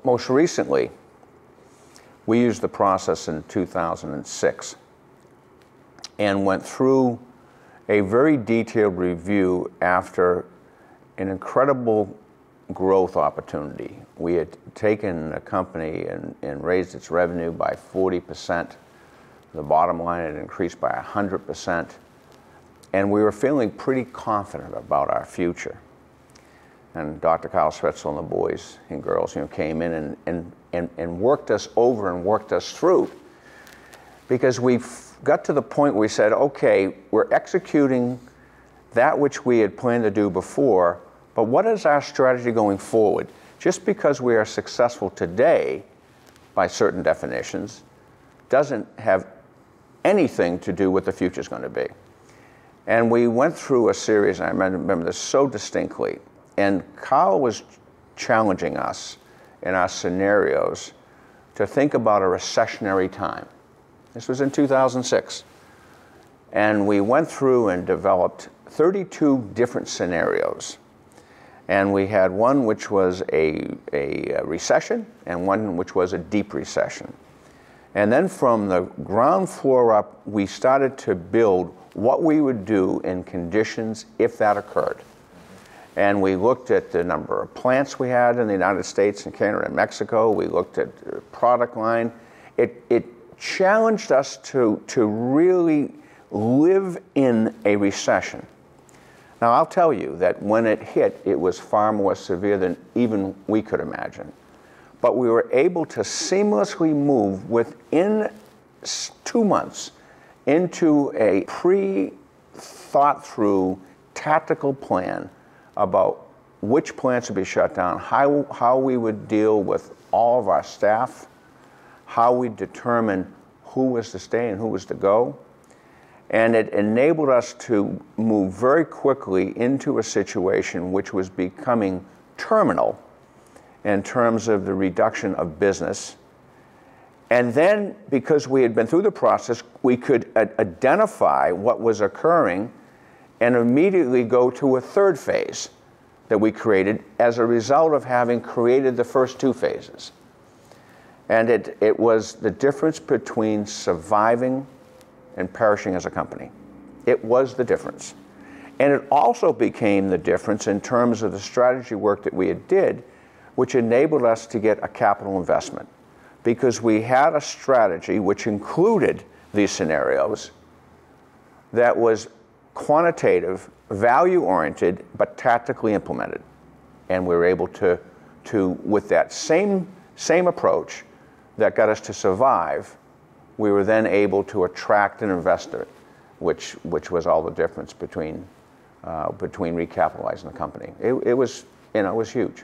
most recently, we used the process in 2006 and went through a very detailed review after an incredible growth opportunity. We had taken a company and raised its revenue by 40%. The bottom line had increased by 100%. And we were feeling pretty confident about our future. And Dr. Kyle Spetzel and the boys and girls, came in and worked us over and worked us through, because we got to the point where we said, okay, we're executing that which we had planned to do before, but what is our strategy going forward? Just because we are successful today, by certain definitions, doesn't have anything to do with the future is going to be. And we went through a series, and I remember this so distinctly, and Kyle was challenging us in our scenarios to think about a recessionary time. This was in 2006. And we went through and developed 32 different scenarios. And we had one which was a recession and one which was a deep recession. And then from the ground floor up, we started to build what we would do in conditions if that occurred. And we looked at the number of plants we had in the United States and Canada and Mexico. We looked at the product line. It challenged us to really live in a recession. Now, I'll tell you that when it hit, it was far more severe than even we could imagine. But we were able to seamlessly move within 2 months into a pre-thought-through tactical plan about which plants would be shut down, how we would deal with all of our staff, how we determine who was to stay and who was to go. And it enabled us to move very quickly into a situation which was becoming terminal in terms of the reduction of business. And then, because we had been through the process, we could identify what was occurring and immediately go to a third phase that we created as a result of having created the first 2 phases. And it was the difference between surviving and perishing as a company. It was the difference. And it also became the difference in terms of the strategy work that we did, which enabled us to get a capital investment, because we had a strategy which included these scenarios that was quantitative, value-oriented, but tactically implemented. And we were able to with that same approach that got us to survive, we were then able to attract an investor, which was all the difference between recapitalizing the company. It was huge.